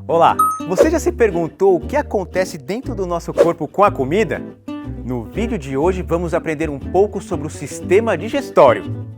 Olá, você já se perguntou o que acontece dentro do nosso corpo com a comida? No vídeo de hoje vamos aprender um pouco sobre o sistema digestório.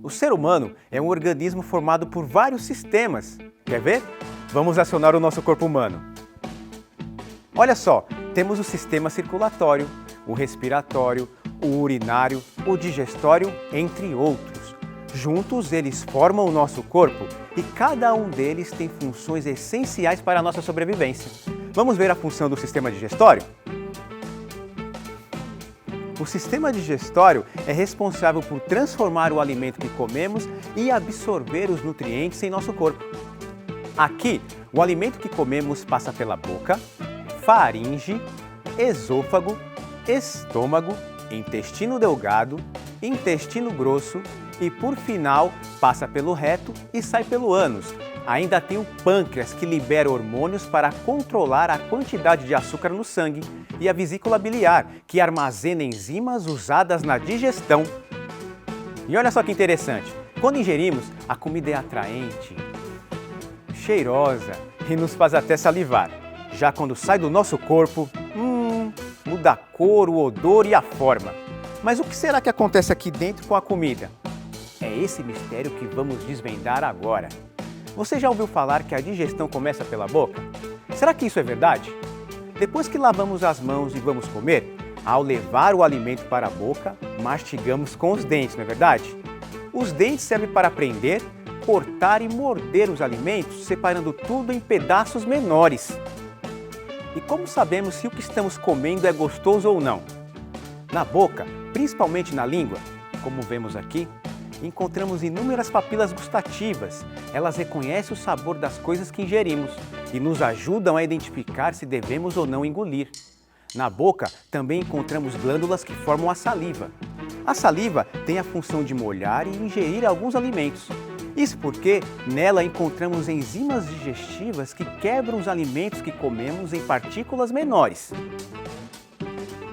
O ser humano é um organismo formado por vários sistemas. Quer ver? Vamos acionar o nosso corpo humano. Olha só, temos o sistema circulatório, o respiratório, o urinário, o digestório, entre outros. Juntos, eles formam o nosso corpo e cada um deles tem funções essenciais para a nossa sobrevivência. Vamos ver a função do sistema digestório? O sistema digestório é responsável por transformar o alimento que comemos e absorver os nutrientes em nosso corpo. Aqui, o alimento que comemos passa pela boca, faringe, esôfago, estômago, intestino delgado, intestino grosso e, por final, passa pelo reto e sai pelo ânus. Ainda tem o pâncreas, que libera hormônios para controlar a quantidade de açúcar no sangue, e a vesícula biliar, que armazena enzimas usadas na digestão. E olha só que interessante, quando ingerimos, a comida é atraente, cheirosa e nos faz até salivar. Já quando sai do nosso corpo, muda a cor, o odor e a forma. Mas o que será que acontece aqui dentro com a comida? É esse mistério que vamos desvendar agora. Você já ouviu falar que a digestão começa pela boca? Será que isso é verdade? Depois que lavamos as mãos e vamos comer, ao levar o alimento para a boca, mastigamos com os dentes, não é verdade? Os dentes servem para prender, cortar e morder os alimentos, separando tudo em pedaços menores. E como sabemos se o que estamos comendo é gostoso ou não? Na boca, principalmente na língua, como vemos aqui, encontramos inúmeras papilas gustativas. Elas reconhecem o sabor das coisas que ingerimos e nos ajudam a identificar se devemos ou não engolir. Na boca também encontramos glândulas que formam a saliva. A saliva tem a função de molhar e ingerir alguns alimentos. Isso porque nela encontramos enzimas digestivas que quebram os alimentos que comemos em partículas menores.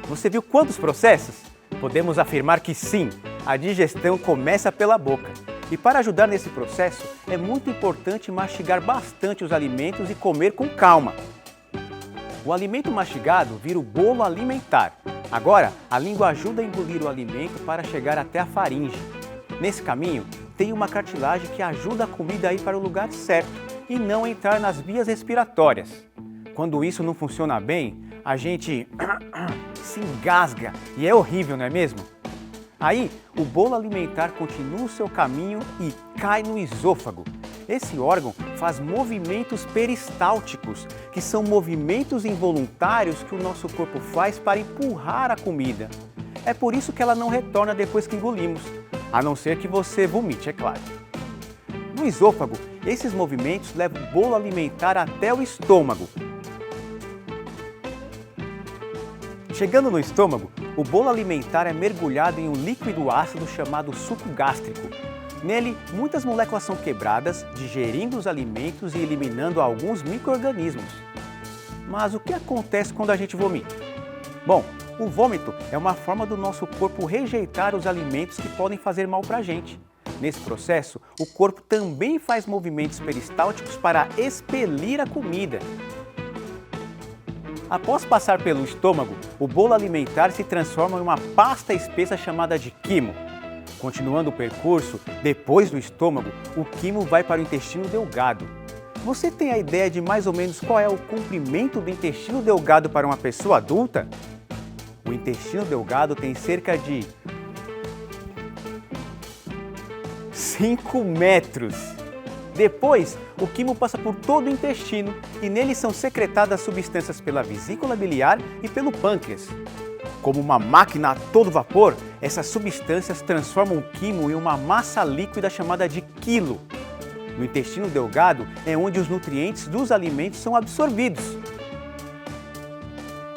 Você viu quantos processos? Podemos afirmar que sim, a digestão começa pela boca. E para ajudar nesse processo, é muito importante mastigar bastante os alimentos e comer com calma. O alimento mastigado vira o bolo alimentar. Agora, a língua ajuda a engolir o alimento para chegar até a faringe. Nesse caminho, tem uma cartilagem que ajuda a comida a ir para o lugar certo e não entrar nas vias respiratórias. Quando isso não funciona bem, a gente se engasga e é horrível, não é mesmo? Aí, o bolo alimentar continua o seu caminho e cai no esôfago. Esse órgão faz movimentos peristálticos, que são movimentos involuntários que o nosso corpo faz para empurrar a comida. É por isso que ela não retorna depois que engolimos, a não ser que você vomite, é claro. No esôfago, esses movimentos levam o bolo alimentar até o estômago. Chegando no estômago, o bolo alimentar é mergulhado em um líquido ácido chamado suco gástrico. Nele, muitas moléculas são quebradas, digerindo os alimentos e eliminando alguns micro-organismos. Mas o que acontece quando a gente vomita? Bom, o vômito é uma forma do nosso corpo rejeitar os alimentos que podem fazer mal para a gente. Nesse processo, o corpo também faz movimentos peristálticos para expelir a comida. Após passar pelo estômago, o bolo alimentar se transforma em uma pasta espessa chamada de quimo. Continuando o percurso, depois do estômago, o quimo vai para o intestino delgado. Você tem a ideia de mais ou menos qual é o comprimento do intestino delgado para uma pessoa adulta? O intestino delgado tem cerca de 5 metros. Depois, o quimo passa por todo o intestino e nele são secretadas substâncias pela vesícula biliar e pelo pâncreas. Como uma máquina a todo vapor, essas substâncias transformam o quimo em uma massa líquida chamada de quilo. No intestino delgado é onde os nutrientes dos alimentos são absorvidos.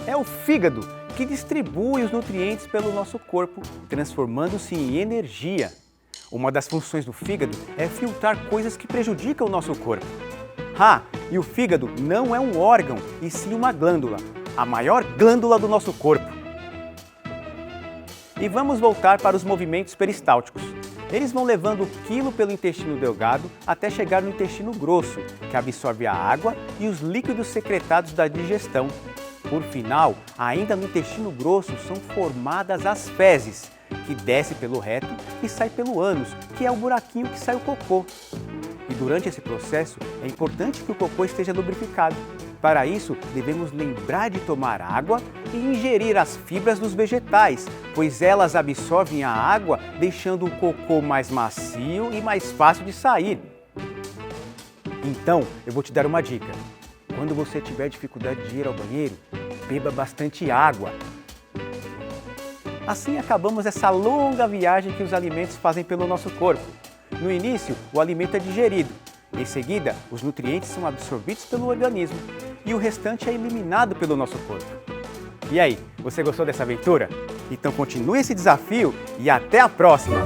É o fígado que distribui os nutrientes pelo nosso corpo, transformando-se em energia. Uma das funções do fígado é filtrar coisas que prejudicam o nosso corpo. E o fígado não é um órgão, e sim uma glândula, a maior glândula do nosso corpo. E vamos voltar para os movimentos peristálticos. Eles vão levando o quilo pelo intestino delgado até chegar no intestino grosso, que absorve a água e os líquidos secretados da digestão. Por final, ainda no intestino grosso são formadas as fezes, que desce pelo reto e sai pelo ânus, que é o buraquinho que sai o cocô. E durante esse processo, é importante que o cocô esteja lubrificado. Para isso, devemos lembrar de tomar água e ingerir as fibras dos vegetais, pois elas absorvem a água, deixando o cocô mais macio e mais fácil de sair. Então, eu vou te dar uma dica. Quando você tiver dificuldade de ir ao banheiro, beba bastante água. Assim acabamos essa longa viagem que os alimentos fazem pelo nosso corpo. No início, o alimento é digerido. Em seguida, os nutrientes são absorvidos pelo organismo e o restante é eliminado pelo nosso corpo. E aí, você gostou dessa aventura? Então continue esse desafio e até a próxima!